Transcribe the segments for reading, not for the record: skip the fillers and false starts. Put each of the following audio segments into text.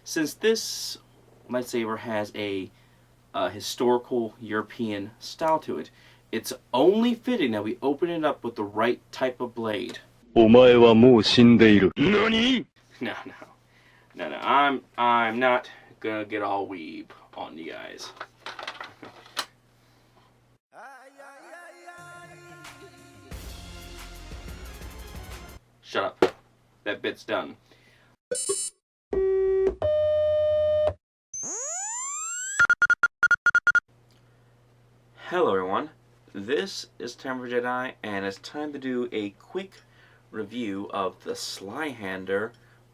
Since this lightsaber has a historical European style to it, it's only fitting that we open it up with the right type of blade. お前はもう死んでいる。何? No, I'm not gonna get all weeb on you guys. Shut up. That bit's done. Hello everyone. This is Time for Jedi, and it's time to do a quick review of the Zweihander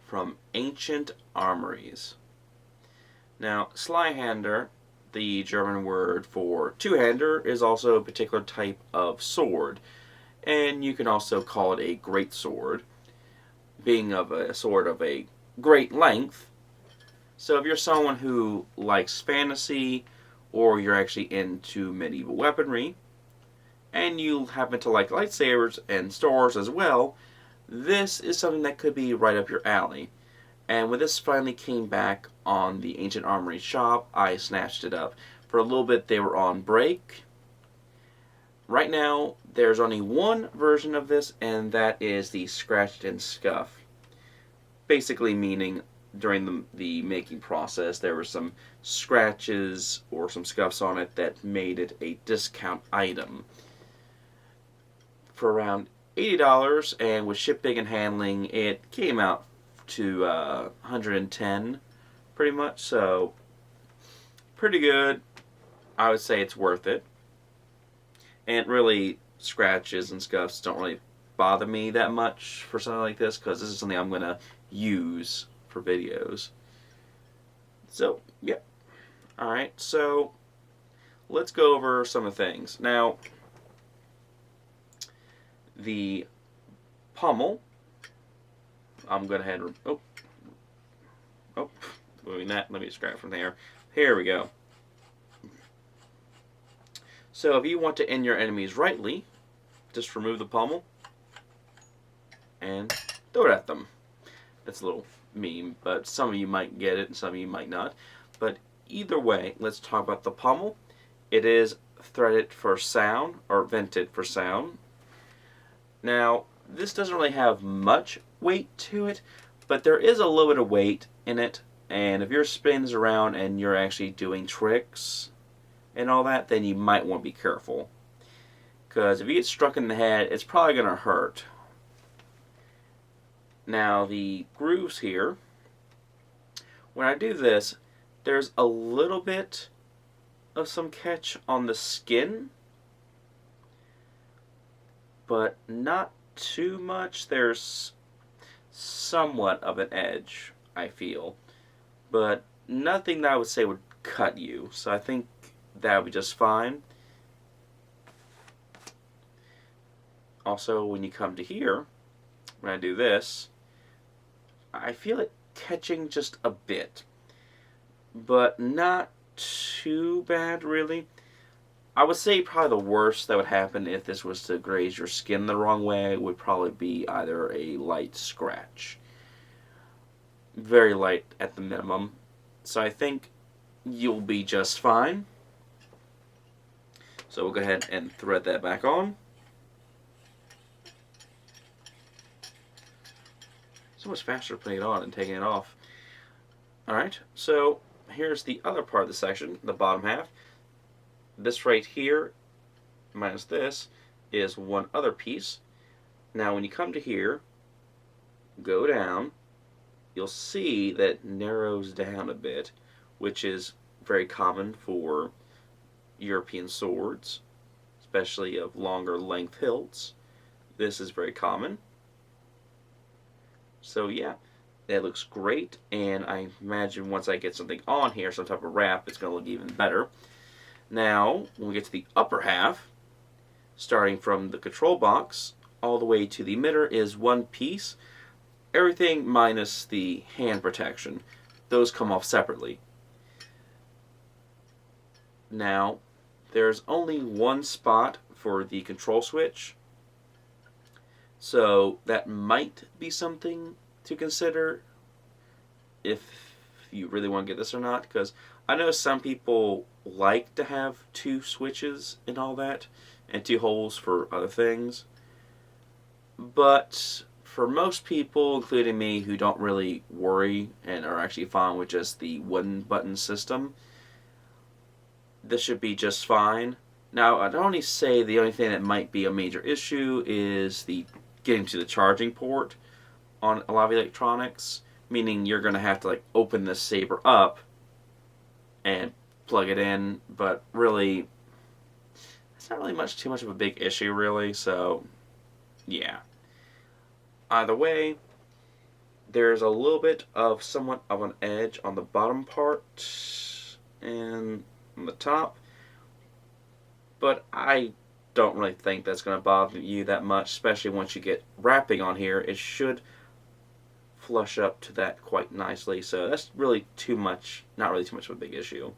from Ancient Armories. Now, Zweihander, the German word for two-hander, is also a particular type of sword, and you can also call it a great sword, being of a sword of a great length. So if you're someone who likes fantasy, or you're actually into medieval weaponry, and you happen to like lightsabers and swords as well, this is something that could be right up your alley. And when this finally came back on the Ancient Armory shop, I snatched it up. For a little bit they were on break. Right now there's only one version of this, and that is the scratched and scuff. Basically meaning during the making process there were some scratches or some scuffs on it that made it a discount item. For around $80, and with shipping and handling, it came out to $110, pretty much. So pretty good. I would say it's worth it. And really, scratches and scuffs don't really bother me that much for something like this, because this is something I'm going to use for videos. So yeah. Alright, so let's go over some of the things. Now, the pommel, I'm going to head, moving that, let me just grab it from there. Here we go. So if you want to end your enemies rightly, just remove the pommel and throw it at them. That's a little meme, but some of you might get it and some of you might not. But either way, let's talk about the pommel. It is threaded for sound, or vented for sound. Now, this doesn't really have much weight to it, but there is a little bit of weight in it, and if you're spinning this around and you're actually doing tricks and all that, then you might want to be careful. Because if you get struck in the head, it's probably going to hurt. Now, the grooves here, when I do this, there's a little bit of some catch on the skin, but not too much. There's somewhat of an edge, I feel, but nothing that I would say would cut you, so I think that would be just fine. Also, when you come to here, when I do this, I feel it catching just a bit, but not too bad really. I would say probably the worst that would happen if this was to graze your skin the wrong way would probably be either a light scratch. Very light at the minimum. So I think you'll be just fine. So we'll go ahead and thread that back on. So much faster putting it on and taking it off. Alright, so here's the other part of the section, the bottom half. This right here, minus this, is one other piece. Now when you come to here, go down, you'll see that it narrows down a bit, which is very common for European swords, especially of longer length hilts. This is very common. So yeah, that looks great, and I imagine once I get something on here, some type of wrap, it's going to look even better. Now, when we get to the upper half, starting from the control box all the way to the emitter is one piece. Everything minus the hand protection. Those come off separately. Now, there's only one spot for the control switch, so that might be something to consider if you really want to get this or not, because I know some people like to have 2 switches and all that, and 2 holes for other things. But for most people, including me, who don't really worry and are actually fine with just the one button system, this should be just fine. Now, I'd only say the only thing that might be a major issue is the getting to the charging port on a lot of electronics, meaning you're going to have to like open this saber up and plug it in, but really it's not really too much of a big issue really, so yeah. Either way, there's a little bit of somewhat of an edge on the bottom part and on the top, but I don't really think that's going to bother you that much, especially once you get wrapping on here. It should flush up to that quite nicely, so that's really not really too much of a big issue.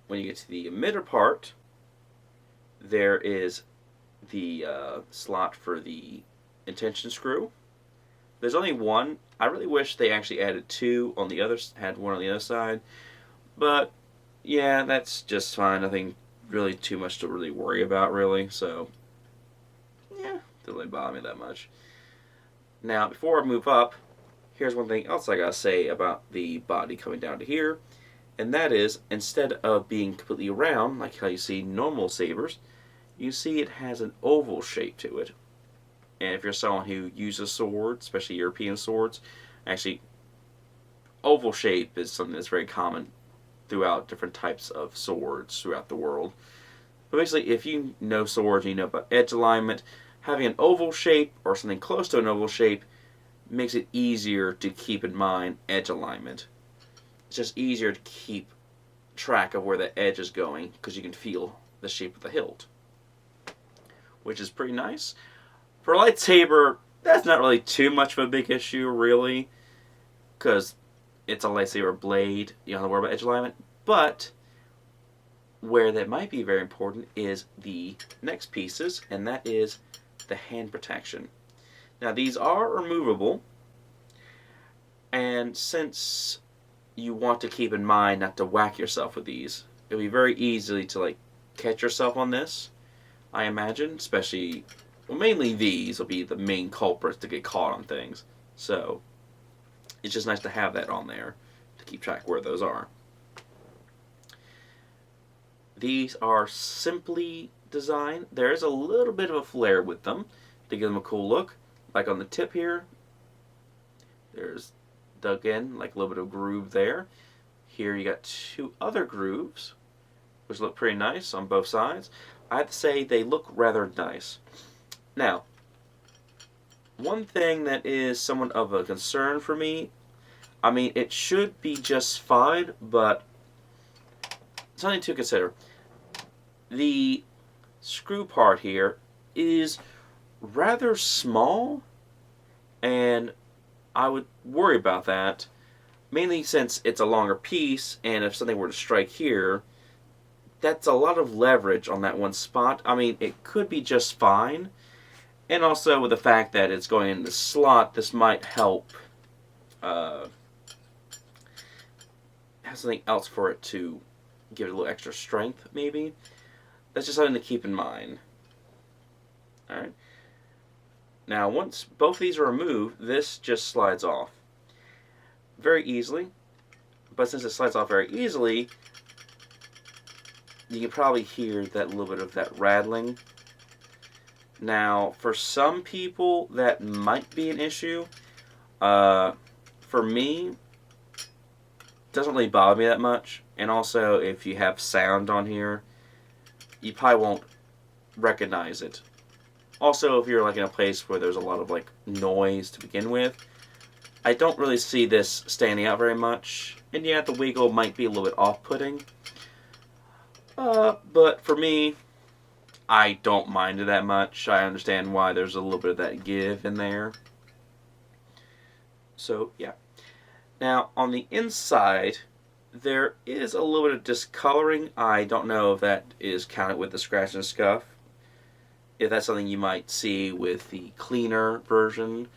When you get to the emitter part, there is the slot for the intention screw. There's only one. I really wish they actually added 2 on the other, had one on the other side, but yeah, that's just fine. Nothing really too much to really worry about, really. So yeah, doesn't really bother me that much. Now, before I move up, here's one thing else I gotta say about the body coming down to here, and that is, instead of being completely round like how you see normal sabers, you see it has an oval shape to it. And if you're someone who uses swords, especially European swords, actually oval shape is something that's very common throughout different types of swords throughout the world. But basically, if you know swords and you know about edge alignment, having an oval shape or something close to an oval shape makes it easier to keep in mind edge alignment. It's just easier to keep track of where the edge is going because you can feel the shape of the hilt, which is pretty nice. For a lightsaber, that's not really too much of a big issue, really, because it's a lightsaber blade. You don't have to worry about edge alignment. But where that might be very important is the next pieces, and that is the hand protection. Now, these are removable, and since you want to keep in mind not to whack yourself with these, it'll be very easy to like catch yourself on this, I imagine, especially, well, mainly these will be the main culprits to get caught on things. So it's just nice to have that on there to keep track where those are. These are simply designed. There is a little bit of a flare with them to give them a cool look. Like on the tip here, there's dug in, like a little bit of groove there. Here you got 2 other grooves, which look pretty nice on both sides. I have to say they look rather nice. Now, one thing that is somewhat of a concern for me, I mean, it should be just fine, but something to consider. The screw part here is rather small, and I would worry about that, mainly since it's a longer piece, and if something were to strike here, that's a lot of leverage on that one spot. I mean, it could be just fine, and also with the fact that it's going in the slot, this might help have something else for it to give it a little extra strength, maybe. That's just something to keep in mind. Alright. Now, once both of these are removed, this just slides off very easily. But since it slides off very easily, you can probably hear that little bit of that rattling. Now, for some people, that might be an issue. For me, it doesn't really bother me that much. And also, if you have sound on here, you probably won't recognize it. Also, if you're like in a place where there's a lot of like noise to begin with, I don't really see this standing out very much. And yeah, the wiggle might be a little bit off-putting. But for me, I don't mind it that much. I understand why there's a little bit of that give in there. So, yeah. Now, on the inside, there is a little bit of discoloring. I don't know if that is counted with the scratch and scuff. If that's something you might see with the cleaner version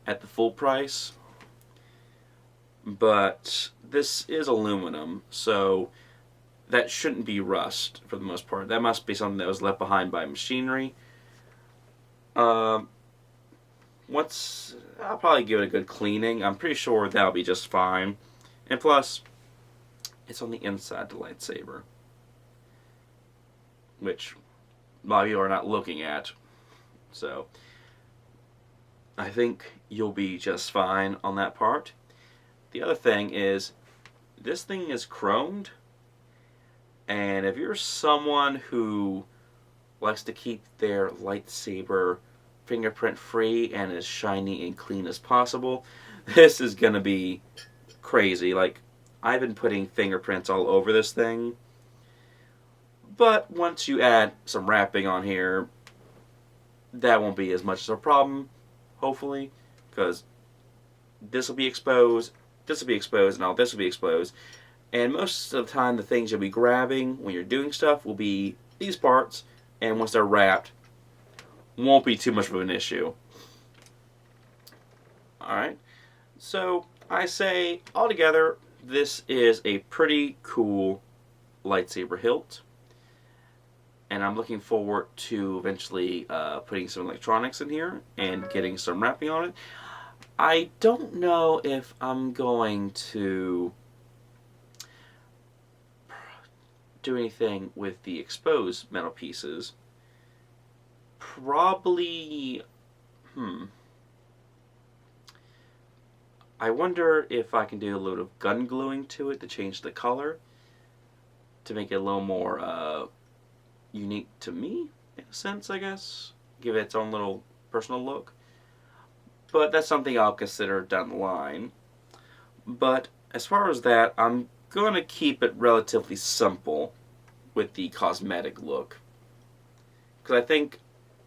at the full price. but this is aluminum, so that shouldn't be rust for the most part. That must be something that was left behind by machinery. I'll probably give it a good cleaning. I'm pretty sure that'll be just fine. And plus, it's on the inside of the lightsaber, which a lot of you are not looking at. So, I think you'll be just fine on that part. The other thing is, this thing is chromed, and if you're someone who likes to keep their lightsaber fingerprint free and as shiny and clean as possible, this is gonna be crazy. Like, I've been putting fingerprints all over this thing, but once you add some wrapping on here, that won't be as much of a problem, hopefully, because this will be exposed, this will be exposed, and all this will be exposed. And most of the time, the things you'll be grabbing when you're doing stuff will be these parts, and once they're wrapped, won't be too much of an issue. Alright, so I say, altogether, this is a pretty cool lightsaber hilt. And I'm looking forward to eventually putting some electronics in here and getting some wrapping on it. I don't know if I'm going to do anything with the exposed metal pieces. Probably, I wonder if I can do a little of gun gluing to it to change the color, to make it a little more unique to me, in a sense, I guess. Give it its own little personal look. But that's something I'll consider down the line. But as far as that, I'm going to keep it relatively simple with the cosmetic look. Because I think,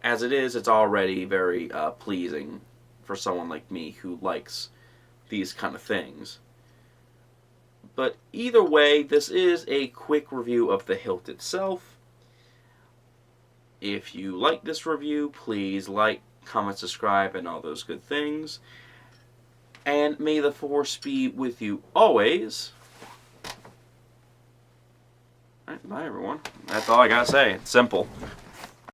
as it is, it's already very pleasing for someone like me who likes these kind of things. But either way, this is a quick review of the hilt itself. If you like this review, please like, comment, subscribe, and all those good things. And may the Force be with you always. Alright, bye everyone. That's all I gotta say. It's simple.